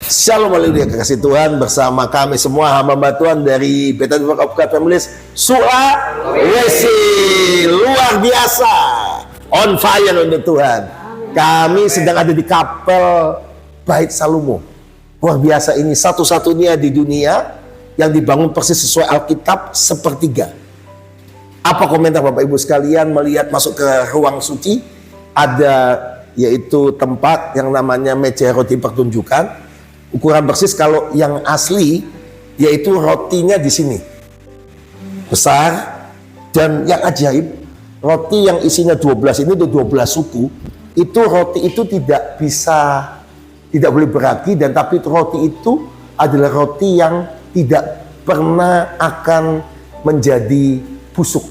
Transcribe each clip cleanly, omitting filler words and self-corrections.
Shalom, haleluya, kekasih Tuhan, bersama kami semua hamba Tuhan dari Bethany Work of God Families Sulawesi. Luar biasa, on fire untuk Tuhan. Kami sedang ada di kapel Bait Salomo. Luar biasa, ini satu-satunya di dunia yang dibangun persis sesuai Alkitab sepertiga. Apa komentar Bapak Ibu sekalian melihat masuk ke ruang suci? Ada yaitu tempat yang namanya meja roti pertunjukan. Ukuran persis kalau yang asli yaitu rotinya di sini besar, dan yang ajaib roti yang isinya 12 ini untuk 12 suku itu, roti itu tidak boleh beragi, dan tapi roti itu adalah roti yang tidak pernah akan menjadi busuk,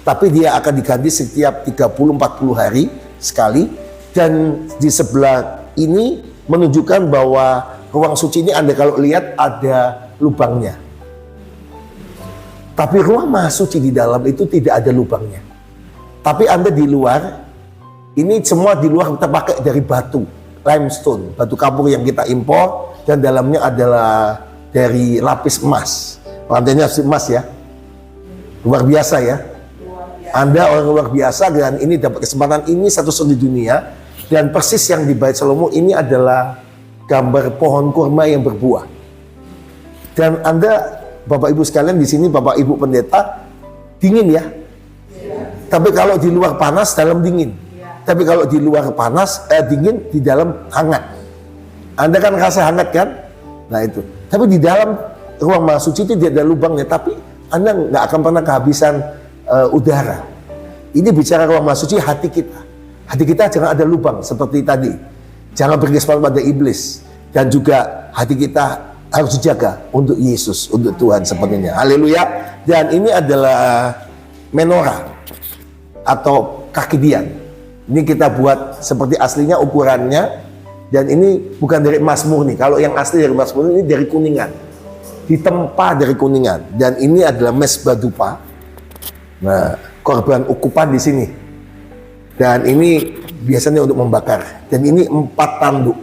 tapi dia akan diganti setiap 30-40 hari sekali. Dan di sebelah ini menunjukkan bahwa ruang suci ini Anda kalau lihat ada lubangnya, tapi ruang maha suci di dalam itu tidak ada lubangnya. Tapi Anda di luar, ini semua di luar kita pakai dari batu limestone, batu kapur yang kita impor, dan dalamnya adalah dari lapis emas, lantainya emas ya. Luar biasa ya, Anda orang luar biasa, dan ini dapat kesempatan ini satu-satunya di dunia. Dan persis yang di Bait Salomo ini adalah gambar pohon kurma yang berbuah. Dan Anda, Bapak Ibu sekalian di sini, Bapak Ibu pendeta, dingin ya. Tapi kalau di luar panas, dalam dingin. Tapi kalau di luar panas, dingin, di dalam hangat. Anda kan rasa hangat kan? Nah itu. Tapi di dalam ruang maha suci itu tidak ada lubangnya. Tapi Anda nggak akan pernah kehabisan udara. Ini bicara ruang maha suci hati kita. Hati kita jangan ada lubang seperti tadi. Jangan berkesempatan pada iblis. Dan juga hati kita harus dijaga untuk Yesus, untuk Tuhan sepertinya. Haleluya. Dan ini adalah menorah atau kaki dian. Ini kita buat seperti aslinya ukurannya. Dan ini bukan dari emas murni. Kalau yang asli dari emas murni ini dari Kuningan. Ditempa dari Kuningan. Dan ini adalah mesbah dupa. Nah, korban ukupan di sini. Dan ini biasanya untuk membakar. Dan ini 4 tanduk.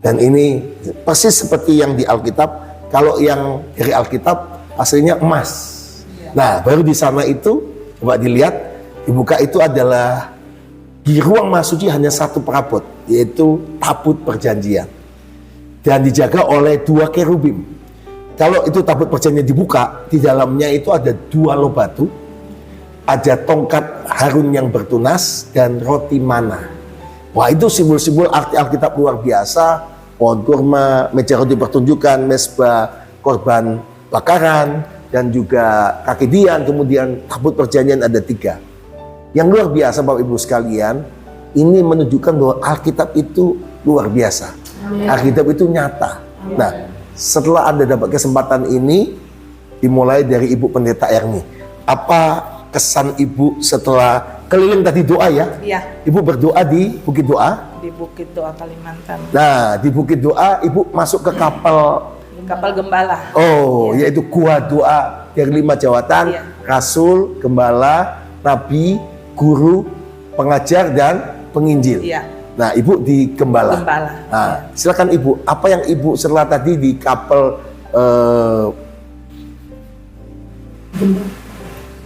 Dan ini persis seperti yang di Alkitab. Kalau yang dari Alkitab aslinya emas. Nah, baru di sana itu coba dilihat, dibuka itu adalah di ruang maha suci hanya satu perabot, yaitu tabut perjanjian. Dan dijaga oleh 2 kerubim. Kalau itu tabut perjanjian dibuka, di dalamnya itu ada 2 loh batu. Ada tongkat Harun yang bertunas dan roti mana. Wah, itu simbol-simbol arti Alkitab luar biasa. Pohon kurma, meja roti pertunjukan, mesbah korban bakaran, dan juga kaki dian. Kemudian tabut perjanjian ada 3. Yang luar biasa Bapak Ibu sekalian, ini menunjukkan bahwa Alkitab itu luar biasa. Alkitab itu nyata. Nah, setelah Anda dapat kesempatan ini, dimulai dari Ibu Pendeta Erni. Apa kesan Ibu setelah keliling tadi doa ya? Iya. Ibu berdoa di Bukit Doa? Di Bukit Doa Kalimantan. Nah, di Bukit Doa Ibu masuk ke kapal Gembala. Oh, ya. Yaitu gua doa dari 5 jawatan, ya. Rasul, gembala, nabi, guru, pengajar, dan penginjil. Iya. Nah, Ibu di gembala. Nah, silakan Ibu, apa yang Ibu setelah tadi di kapal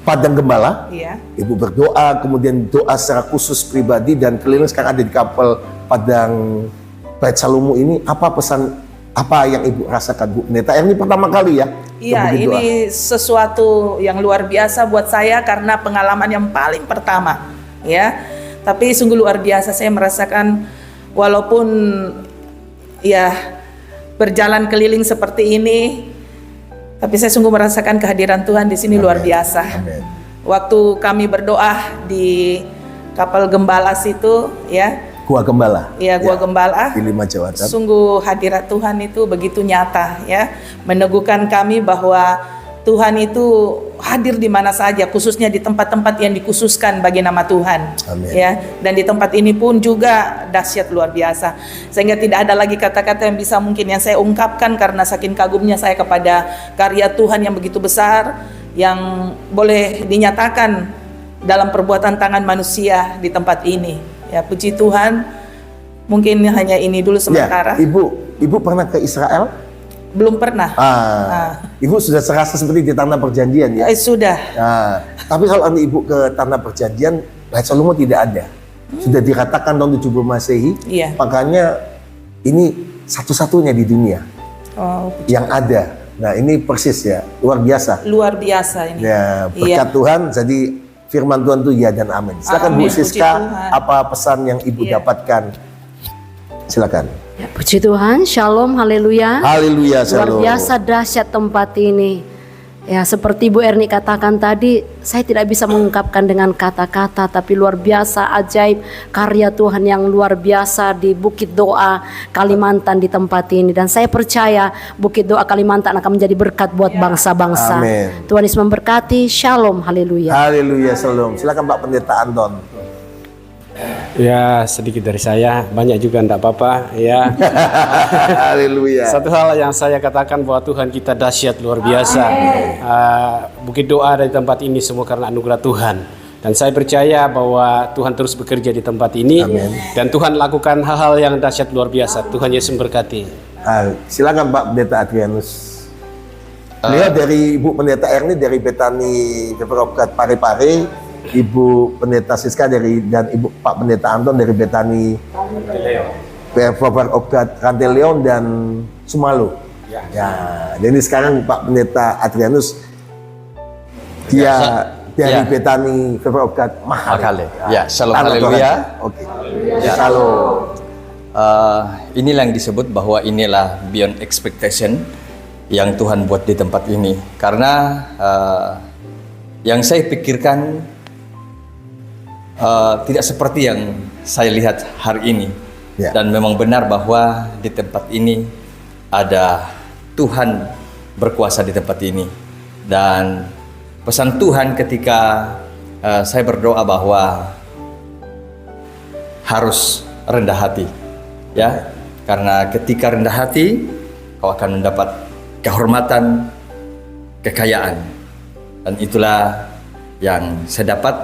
Padang Gembala, iya. Ibu berdoa, kemudian doa secara khusus pribadi, dan keliling sekarang ada di kapal Padang Bait Salomo ini. Apa pesan, apa yang Ibu rasakan, Bu Pendeta? Ini pertama kali ya? Iya, ini sesuatu yang luar biasa buat saya karena pengalaman yang paling pertama, ya. Tapi sungguh luar biasa, saya merasakan walaupun ya berjalan keliling seperti ini, tapi saya sungguh merasakan kehadiran Tuhan di sini. Amen. Luar biasa. Amen. Waktu kami berdoa di kapal Gembala situ, ya. Gua Gembala. Iya, Gua Gembala. Di 5 jawatan. Sungguh hadirat Tuhan itu begitu nyata, ya, meneguhkan kami bahwa Tuhan itu hadir di mana saja, khususnya di tempat-tempat yang dikhususkan bagi nama Tuhan. Amin. Ya, dan di tempat ini pun juga dahsyat luar biasa. Sehingga tidak ada lagi kata-kata yang bisa mungkin yang saya ungkapkan karena saking kagumnya saya kepada karya Tuhan yang begitu besar yang boleh dinyatakan dalam perbuatan tangan manusia di tempat ini. Ya, puji Tuhan, Mungkin hanya ini dulu sementara. Ya, ibu pernah ke Israel? Belum pernah. Ibu sudah serasa seperti di tanah perjanjian ya? Sudah. Tapi kalau nanti ibu ke tanah perjanjian, Bait Salomo tidak ada. Sudah dikatakan tahun 70 Masehi. Iya. Makanya ini satu-satunya di dunia yang ada. Nah ini persis ya, luar biasa. Luar biasa ini. Ya, berkat Tuhan, jadi firman Tuhan itu ya dan amin. Silakan Bu Amin, Siska, puji Tuhan. apa pesan yang ibu dapatkan? Silakan. Ya, puji Tuhan, shalom, haleluya. Haleluya, Luar shalom. biasa dahsyat tempat ini. Ya, seperti Bu Erni katakan tadi, saya tidak bisa mengungkapkan dengan kata-kata, tapi luar biasa, ajaib, karya Tuhan yang luar biasa di Bukit Doa Kalimantan di tempat ini. Dan saya percaya Bukit Doa Kalimantan akan menjadi berkat buat bangsa-bangsa. Amin. Tuhan Yesus memberkati, shalom, haleluya. Haleluya, shalom. Silakan Pak Pendeta Anton. Ya, sedikit dari saya, banyak juga enggak apa-apa ya. Haleluya. Satu hal yang saya katakan bahwa Tuhan kita dahsyat luar biasa. Bukit Doa dari tempat ini semua karena anugerah Tuhan. Dan saya percaya bahwa Tuhan terus bekerja di tempat ini. Amin. Dan Tuhan lakukan hal-hal yang dahsyat luar biasa. Tuhan Yesus memberkati. Silakan Pak Pendeta Adrianus. Beliau dari Ibu Pendeta Erni dari Betani Feverokat Pare-Pare, Ibu Pendeta Siska dan Ibu Pak Pendeta Anton dari Betani Feverokat Ranteleon dan Sumalo. Ya, jadi sekarang Pak Pendeta Adrianus dia dari Betani Feverokat Mahale. Ya, shalom, haleluya. Oke. Ya. Shalom. Inilah yang disebut bahwa inilah beyond expectation yang Tuhan buat di tempat ini. Karena yang saya pikirkan tidak seperti yang saya lihat hari ini. Ya. Dan memang benar bahwa di tempat ini ada Tuhan berkuasa di tempat ini. Dan pesan Tuhan ketika saya berdoa bahwa harus rendah hati. Ya, karena ketika rendah hati kau akan mendapat kehormatan, kekayaan. Dan itulah yang saya dapat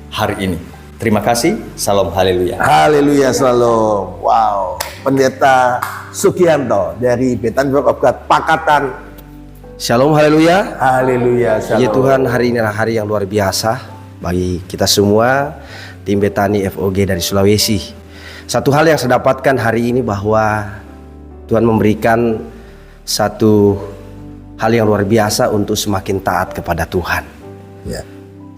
hari ini. Terima kasih, salam haleluya. Haleluya, shalom. Wow, Pendeta Sugianto dari Betani Feverokat Pakatan. Shalom, haleluya. Haleluya, shalom. Ya Tuhan, hari ini adalah hari yang luar biasa bagi kita semua tim Betani FOG dari Sulawesi. Satu hal yang saya dapatkan hari ini bahwa Tuhan memberikan satu hal yang luar biasa untuk semakin taat kepada Tuhan. Ya.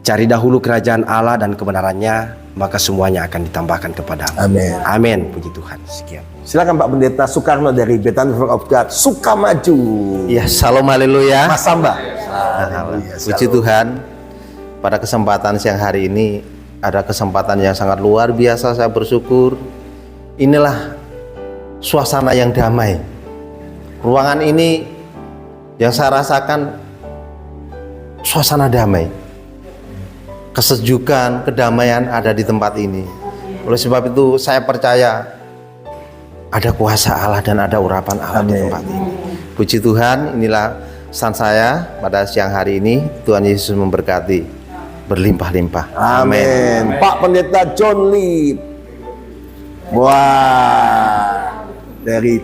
Cari dahulu kerajaan Allah dan kebenarannya, maka semuanya akan ditambahkan kepadamu. Amin. Amin, puji Tuhan. Sekian. Silakan Pak Pendeta Soekarno dari Betani Feverokat Sukamaju. Ya, salam haleluya. Mas Samba. Puji Tuhan. Pada kesempatan siang hari ini ada kesempatan yang sangat luar biasa, saya bersyukur. Inilah suasana yang damai. Ruangan ini yang saya rasakan suasana damai. Kesejukan, kedamaian ada di tempat ini. Oleh sebab itu saya percaya ada kuasa Allah dan ada urapan Allah di tempat ini. Puji Tuhan, inilah pesan saya pada siang hari ini. Tuhan Yesus memberkati berlimpah-limpah. Amin. Pak Pendeta John Lee. Wah, dari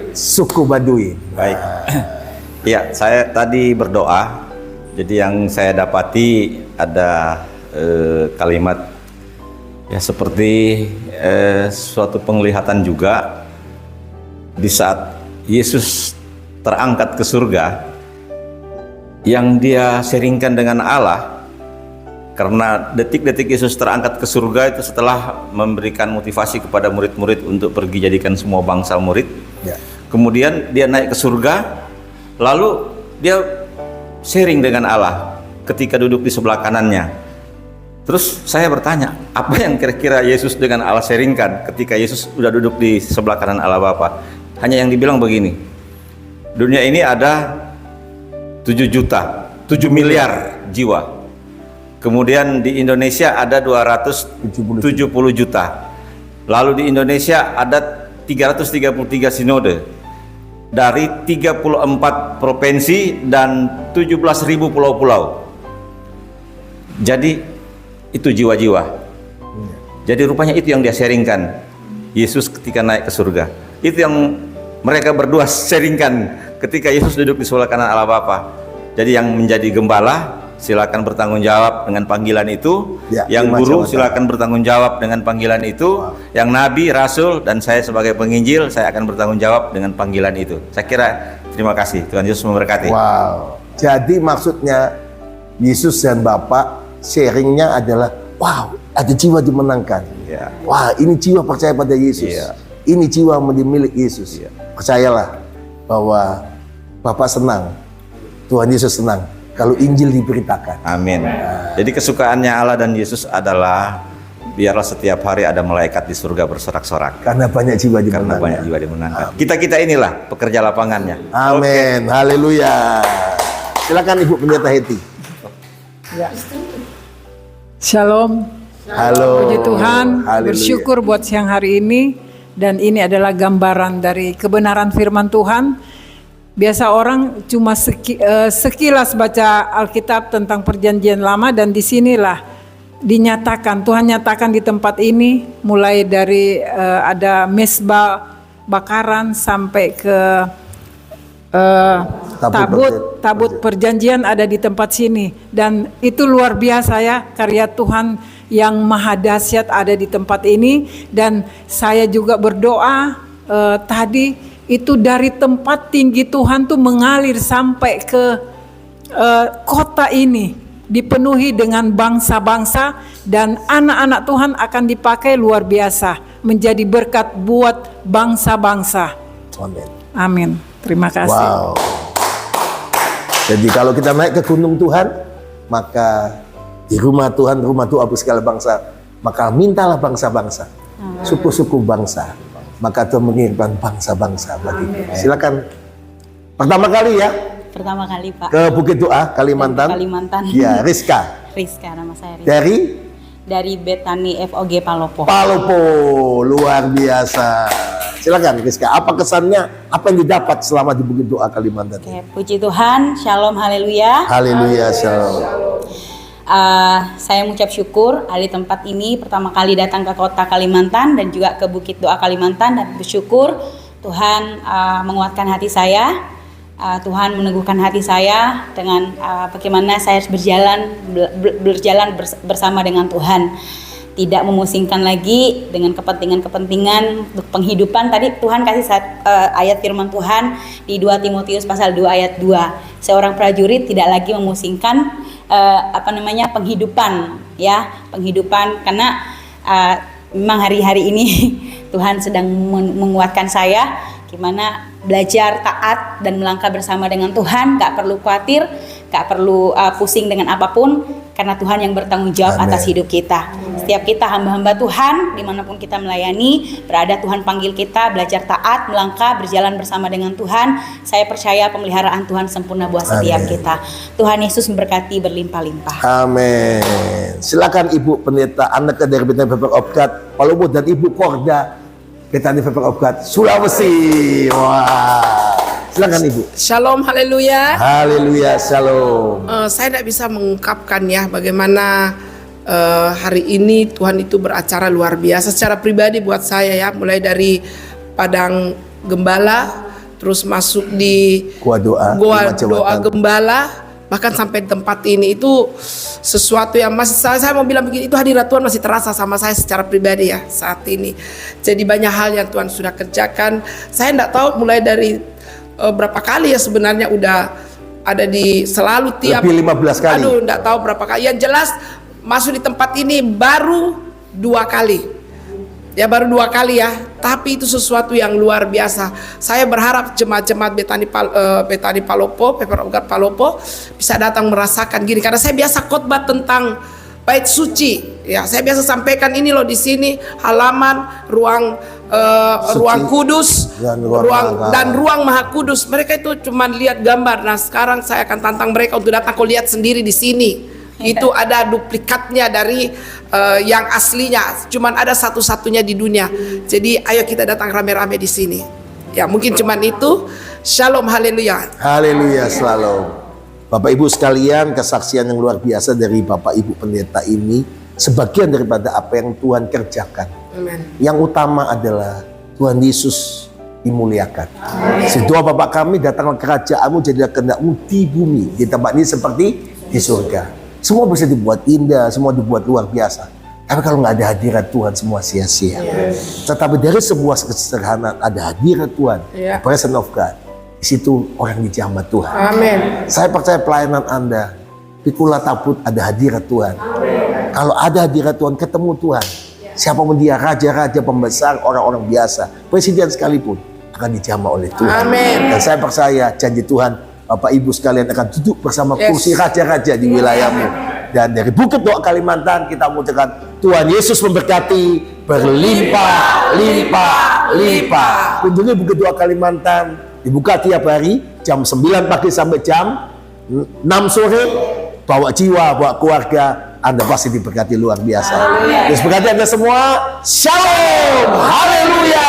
suku Baduy. Baik. Ya, saya tadi berdoa. Jadi yang saya dapati ada kalimat ya seperti suatu penglihatan juga di saat Yesus terangkat ke surga, yang dia sharingkan dengan Allah. Karena detik-detik Yesus terangkat ke surga itu setelah memberikan motivasi kepada murid-murid untuk pergi jadikan semua bangsa murid. Ya. Kemudian dia naik ke surga, lalu dia sharing dengan Allah ketika duduk di sebelah kanannya. Terus saya bertanya, apa yang kira-kira Yesus dengan Allah sharingkan ketika Yesus sudah duduk di sebelah kanan Allah Bapa? Hanya yang dibilang begini, dunia ini ada 7 miliar jiwa. Kemudian di Indonesia ada 270 juta. Lalu di Indonesia ada 333 sinode dari 34 provinsi dan 17.000 pulau-pulau. Jadi itu jiwa-jiwa. Jadi rupanya itu yang dia sharingkan. Yesus ketika naik ke surga. Itu yang mereka berdua sharingkan ketika Yesus duduk di sebelah kanan Allah Bapa. Jadi yang menjadi gembala silakan bertanggung jawab dengan panggilan itu, Ya, yang lima guru jabatan. silakan bertanggung jawab dengan panggilan itu, yang nabi, rasul, dan saya sebagai penginjil saya akan bertanggung jawab dengan panggilan itu. Saya kira terima kasih, Tuhan Yesus memberkati. Wow. Jadi maksudnya Yesus dan Bapak sharingnya adalah, wow, ada jiwa dimenangkan. Ya. Wah, ini jiwa percaya pada Yesus. Iya. Ini jiwa menjadi milik Yesus. Percayalah bahwa Bapak senang, Tuhan Yesus senang kalau Injil diberitakan. Amin. Jadi kesukaannya Allah dan Yesus adalah biarlah setiap hari ada malaikat di surga bersorak-sorak. Karena banyak jiwa Karena dimenangkan. banyak jiwa dimenangkan. Kita inilah pekerja lapangannya. Amin. Haleluya. Silakan Ibu Pendeta Heti. Shalom, Halo. puji Tuhan, Haleluya. bersyukur buat siang hari ini. Dan ini adalah gambaran dari kebenaran firman Tuhan. Biasa orang cuma sekilas baca Alkitab tentang perjanjian lama, dan disinilah dinyatakan, Tuhan nyatakan di tempat ini, mulai dari ada mesbah bakaran sampai ke tabut perjanjian ada di tempat sini. Dan itu luar biasa ya, karya Tuhan yang maha dahsyat ada di tempat ini. Dan saya juga berdoa tadi itu dari tempat tinggi Tuhan tuh mengalir sampai ke kota ini, dipenuhi dengan bangsa-bangsa, dan anak-anak Tuhan akan dipakai luar biasa menjadi berkat buat bangsa-bangsa. Amin. Amin. Terima kasih. Wow. Jadi kalau kita naik ke gunung Tuhan, maka di rumah Tuhan, rumah doa segala bangsa, maka mintalah bangsa-bangsa, suku-suku bangsa, maka Tuhan mengirimkan bangsa-bangsa bagi kita. Silakan. Pertama kali ya Pertama kali Pak. ke Bukit Doa, Kalimantan. Kalimantan. Ya, Rizka. Rizka, nama saya Rizka. Dari Betani FOG Palopo. Palopo, luar biasa. Silakan Rizka, apa kesannya, apa yang didapat selama di Bukit Doa Kalimantan? Oke, puji Tuhan, shalom, haleluya. Haleluya, shalom. Saya mengucap syukur ada di tempat ini, pertama kali datang ke kota Kalimantan dan juga ke Bukit Doa Kalimantan, dan bersyukur Tuhan menguatkan hati saya, Tuhan meneguhkan hati saya dengan bagaimana saya harus berjalan bersama dengan Tuhan. Tidak memusingkan lagi dengan kepentingan-kepentingan untuk penghidupan. Tadi Tuhan kasih ayat firman Tuhan di 2 Timotius pasal 2 ayat 2. Seorang prajurit tidak lagi memusingkan penghidupan, ya, penghidupan, karena memang hari-hari ini Tuhan sedang menguatkan saya gimana belajar taat dan melangkah bersama dengan Tuhan, gak perlu khawatir, gak perlu pusing dengan apapun, karena Tuhan yang bertanggung jawab atas hidup kita. Setiap kita hamba-hamba Tuhan, dimanapun kita melayani, berada Tuhan panggil kita, belajar taat, melangkah, berjalan bersama dengan Tuhan. Saya percaya pemeliharaan Tuhan sempurna buat setiap kita. Tuhan Yesus memberkati berlimpah-limpah. Amin. Silakan Ibu Pendeta Anneke dari Betani Pepper of God Palopo dan Ibu Korda Betani Pepper of God Sulawesi. Wah. Silakan Ibu. Shalom, haleluya. Haleluya, shalom. Saya tidak bisa mengungkapkan ya bagaimana hari ini Tuhan itu beracara luar biasa secara pribadi buat saya ya, mulai dari Padang Gembala, terus masuk di Gua doa Gembala, bahkan sampai tempat ini itu sesuatu yang masih saya mau bilang begini, itu hadirat Tuhan masih terasa sama saya secara pribadi ya saat ini. Jadi banyak hal yang Tuhan sudah kerjakan. Saya tidak tahu mulai dari berapa kali ya sebenarnya udah ada di selalu tiap lebih 15 kali. Aduh, enggak tahu berapa kali. Yang jelas masuk di tempat ini baru 2 kali. Ya baru 2 kali ya. Tapi itu sesuatu yang luar biasa. Saya berharap jemaat-jemaat Betani Palopo, Pepper of God Palopo bisa datang merasakan gini, karena saya biasa khotbah tentang bait suci. Ya, saya biasa sampaikan ini loh di sini halaman ruang kudus dan ruang maha kudus. Mereka itu cuma lihat gambar. Nah, sekarang saya akan tantang mereka untuk datang kau lihat sendiri di sini. Itu ada duplikatnya dari yang aslinya. Cuman ada satu-satunya di dunia. Jadi ayo kita datang rame-rame di sini. Ya, mungkin cuman itu. Shalom, haleluya. Haleluya, shalom. Bapak Ibu sekalian, kesaksian yang luar biasa dari Bapak Ibu Pendeta ini sebagian daripada apa yang Tuhan kerjakan. Amen. Yang utama adalah Tuhan Yesus dimuliakan. Doa Bapa kami, datanglah kerajaan-Mu, jadilah kehendak-Mu di bumi, di tempat ini seperti di surga. Semua bisa dibuat indah, semua dibuat luar biasa. Tapi kalau nggak ada hadirat Tuhan, semua sia-sia. Tetapi dari sebuah kesederhanaan ada hadirat Tuhan, Yeah. presence of God. Di situ orang dijamah Tuhan. Amin. Saya percaya pelayanan Anda, pikulah tabut ada hadirat Tuhan. Kalau ada hadirat Tuhan, ketemu Tuhan. Siapapun dia, raja-raja, pembesar, orang-orang biasa, presiden sekalipun akan dijamah oleh Tuhan. Amin. Dan saya percaya janji Tuhan, Bapak Ibu sekalian akan duduk bersama Yes. kursi raja-raja di wilayahmu. Dan dari Bukit Doa Kalimantan kita mengucapkan Tuhan Yesus memberkati berlimpah, limpah, limpah. Kunjungi Bukit Doa Kalimantan, dibuka tiap hari jam 9 pagi sampai jam 6 sore. Bawa jiwa, bawa keluarga, Anda pasti diberkati luar biasa. Yesus berkati Anda semua. Shalom, haleluya.